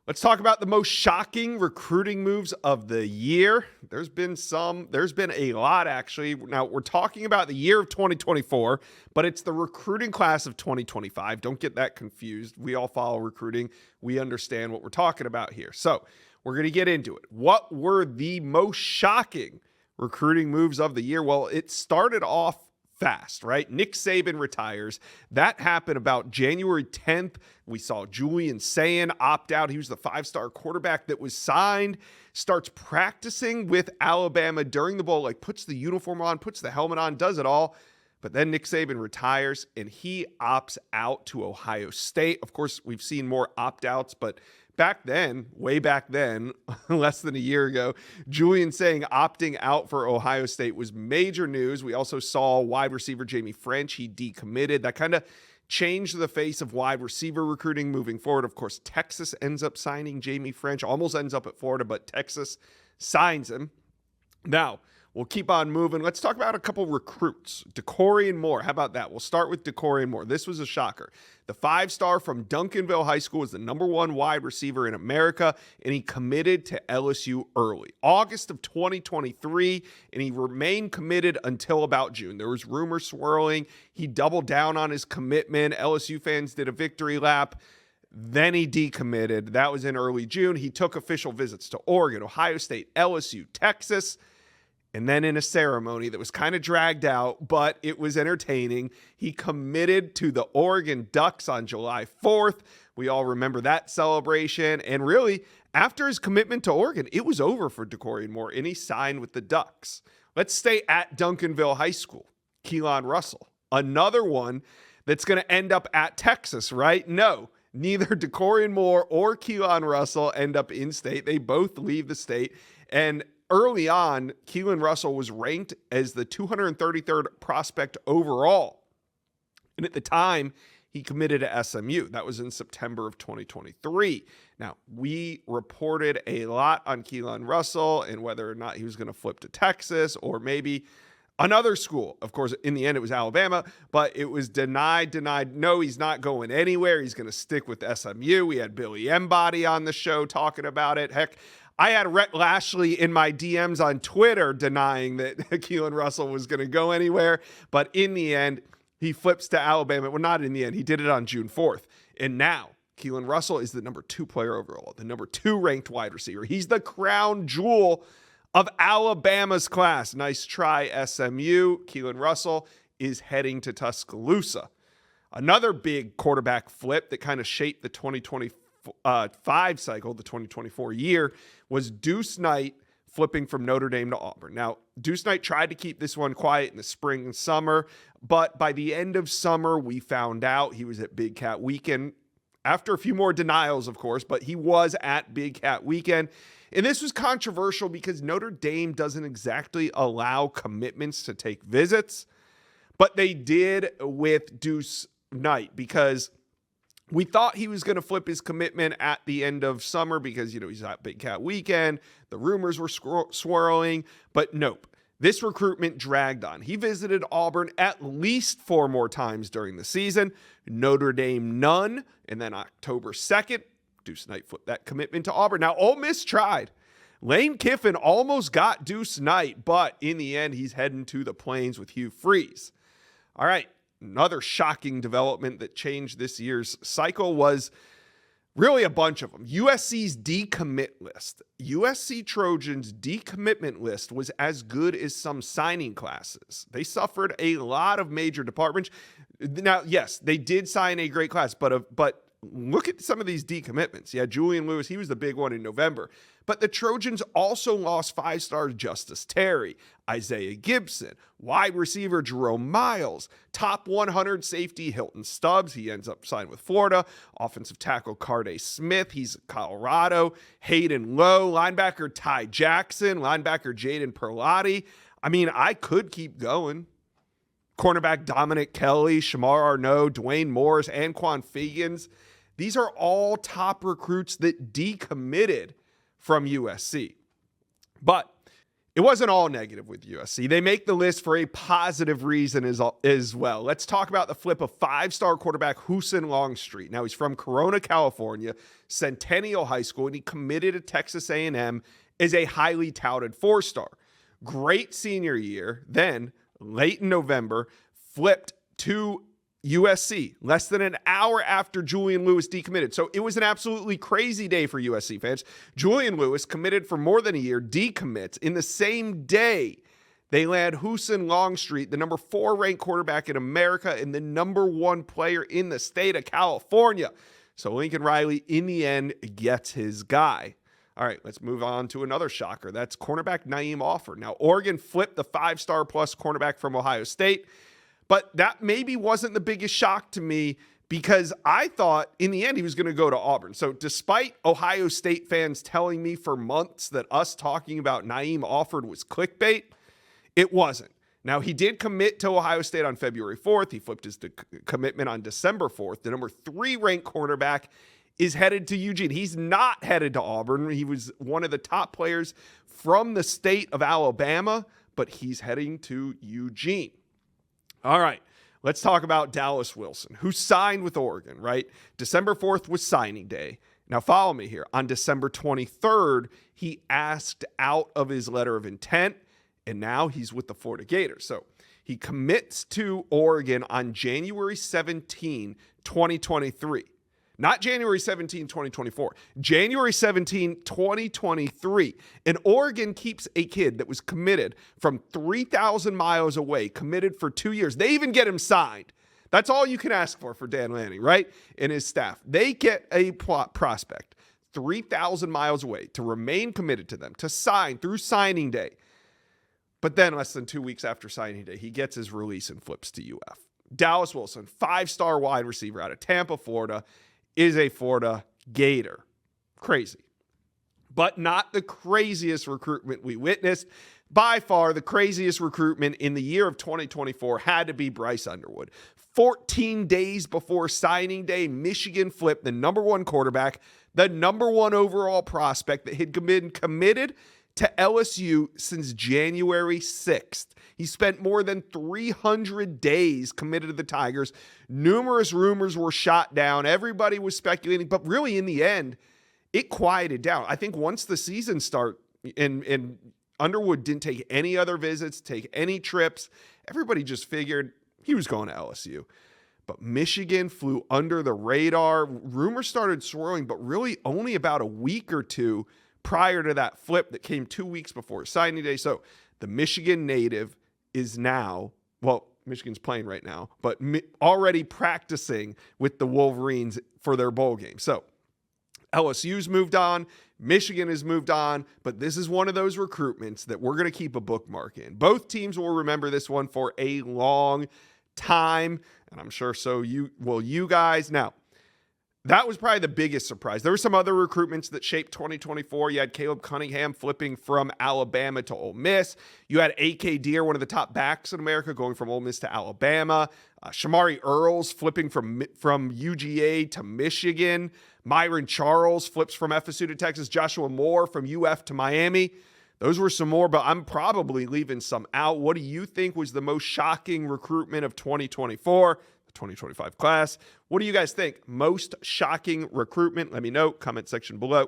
Let's talk about the most shocking recruiting moves of the year. There's been a lot actually. Now we're talking about the year of 2024, but it's the recruiting class of 2025. Don't get that confused. We all follow recruiting. We understand what we're talking about here. So we're going to get into it. What were the most shocking recruiting moves of the year? Well, it started off fast, right? Nick Saban retires. That happened about January 10th. We saw Julian Saiyan opt out. He was the 5-star quarterback that was signed, starts practicing with Alabama during the bowl, like puts the uniform on, puts the helmet on, does it all. But then Nick Saban retires and he opts out to Ohio State. Of course, we've seen more opt-outs, but back then, way back then, less than a year ago, Julian saying opting out for Ohio State was major news. We also saw wide receiver Jamie French. He decommitted. That kind of changed the face of wide receiver recruiting moving forward. Of course, Texas ends up signing Jamie French, almost ends up at Florida, but Texas signs him. Now, we'll keep on moving. Let's talk about a couple recruits. Dorian Moore. How about that? We'll start with Dorian Moore. This was a shocker. The 5-star from Duncanville High School is the number 1 wide receiver in America, and he committed to LSU early, August of 2023, and he remained committed until about June. There was rumors swirling. He doubled down on his commitment. LSU fans did a victory lap. Then he decommitted. That was in early June. He took official visits to Oregon, Ohio State, LSU, Texas. And then in a ceremony that was kind of dragged out, but it was entertaining, he committed to the Oregon Ducks on July 4th. We all remember that celebration. And really, after his commitment to Oregon, it was over for Dorian Moore, and he signed with the Ducks. Let's stay at Duncanville High School. Kelen Russell, another one that's going to end up at Texas, right? No, neither Dorian Moore or Kelen Russell end up in state. They both leave the state. And early on, Kelen Russell was ranked as the 233rd prospect overall. And at the time, he committed to SMU. That was in September of 2023. Now, we reported a lot on Kelen Russell and whether or not he was going to flip to Texas or maybe another school. Of course, in the end, it was Alabama, but it was denied. No, he's not going anywhere. He's going to stick with SMU. We had Billy Embody on the show talking about it. Heck, I had Rhett Lashley in my DMs on Twitter denying that Kelen Russell was going to go anywhere. But in the end, he flips to Alabama. Well, not in the end. He did it on June 4th. And now Kelen Russell is the number 2 player overall, the number 2 ranked wide receiver. He's the crown jewel of Alabama's class. Nice try, SMU. Kelen Russell is heading to Tuscaloosa. Another big quarterback flip that kind of shaped the 2025 cycle, the 2024 year, was Duce Knight flipping from Notre Dame to Auburn. Now, Duce Knight tried to keep this one quiet in the spring and summer, but by the end of summer, we found out he was at Big Cat Weekend. After a few more denials, of course, but he was at Big Cat Weekend. And this was controversial because Notre Dame doesn't exactly allow commitments to take visits, but they did with Duce Knight because we thought he was going to flip his commitment at the end of summer because, he's at Big Cat Weekend. The rumors were swirling, but nope. This recruitment dragged on. He visited Auburn at least 4 more times during the season. Notre Dame, none. And then October 2nd, Duce Knight flipped that commitment to Auburn. Now, Ole Miss tried. Lane Kiffin almost got Duce Knight, but in the end, he's heading to the Plains with Hugh Freeze. All right. Another shocking development that changed this year's cycle was really a bunch of them. USC's decommit list. USC Trojans' decommitment list was as good as some signing classes. They suffered a lot of major departments. Now, yes, they did sign a great class, but look at some of these decommitments. Yeah, Julian Lewis, he was the big one in November. But the Trojans also lost 5-star Justice Terry, Isaiah Gibson, wide receiver Jerome Miles, top 100 safety Hilton Stubbs. He ends up signed with Florida. Offensive tackle Carday Smith. He's Colorado. Hayden Lowe, linebacker Ty Jackson, linebacker Jaden Perlotti. I mean, I could keep going. Cornerback Dominic Kelly, Shamar Arnaud, Dwayne Morris, Anquan Fagans. These are all top recruits that decommitted from USC. But It wasn't all negative with USC. They make the list for a positive reason as well. Let's talk about the flip of five-star quarterback Hen Longstreet. Now, he's from Corona, California, Centennial High School, and he committed to Texas A&M as a highly touted four-star. Great senior year. Then, late in November, flipped to USC less than an hour after Julian Lewis decommitted. So it was an absolutely crazy day for USC fans. Julian Lewis committed for more than a year, decommits. In the same day, they land Hen Longstreet, the number 4 ranked quarterback in America and the number 1 player in the state of California. So Lincoln Riley, in the end, gets his guy. All right, let's move on to another shocker. That's cornerback Naim Alford. Now, Oregon flipped the 5-star plus cornerback from Ohio State. But that maybe wasn't the biggest shock to me because I thought in the end he was going to go to Auburn. So despite Ohio State fans telling me for months that us talking about Naim Alford was clickbait, it wasn't. Now, he did commit to Ohio State on February 4th. He flipped his commitment on December 4th. The number 3 ranked cornerback is headed to Eugene. He's not headed to Auburn. He was one of the top players from the state of Alabama, but he's heading to Eugene. All right, let's talk about Dallas Wilson, who signed with Oregon, right? December 4th was signing day. Now, follow me here. On December 23rd, he asked out of his letter of intent, and now he's with the Florida Gators. So he commits to Oregon on January 17, 2023. Not January 17, 2024. January 17, 2023. And Oregon keeps a kid that was committed from 3,000 miles away, committed for 2 years. They even get him signed. That's all you can ask for Dan Lanning, right? And his staff. They get a prospect 3,000 miles away to remain committed to them, to sign through signing day. But then less than 2 weeks after signing day, he gets his release and flips to UF. Dallas Wilson, 5-star wide receiver out of Tampa, Florida, is a Florida Gator. Crazy. But not the craziest recruitment we witnessed. By far, the craziest recruitment in the year of 2024 had to be Bryce Underwood. 14 days before signing day, Michigan flipped the number 1 quarterback, the number 1 overall prospect that had been committed to LSU since January 6th. He spent more than 300 days committed to the Tigers. Numerous rumors were shot down. Everybody was speculating, but really in the end, it quieted down. I think once the season started and Underwood didn't take any other visits, take any trips, everybody just figured he was going to LSU. But Michigan flew under the radar. Rumors started swirling, but really only about a week or two prior to that flip that came 2 weeks before signing day. So the Michigan native is now, well, Michigan's playing right now, but already practicing with the Wolverines for their bowl game. So LSU's moved on, Michigan has moved on, but this is one of those recruitments that we're going to keep a bookmark in. Both teams will remember this one for a long time, and I'm sure so you guys. Now, that was probably the biggest surprise. There were some other recruitments that shaped 2024. You had Caleb Cunningham flipping from Alabama to Ole Miss. You had A.K. Deere, one of the top backs in America, going from Ole Miss to Alabama. Shamari Earls flipping from UGA to Michigan. Myron Charles flips from FSU to Texas. Joshua Moore from UF to Miami. Those were some more, but I'm probably leaving some out. What do you think was the most shocking recruitment of 2024? 2025 class. What do you guys think? Most shocking recruitment? Let me know. Comment section below.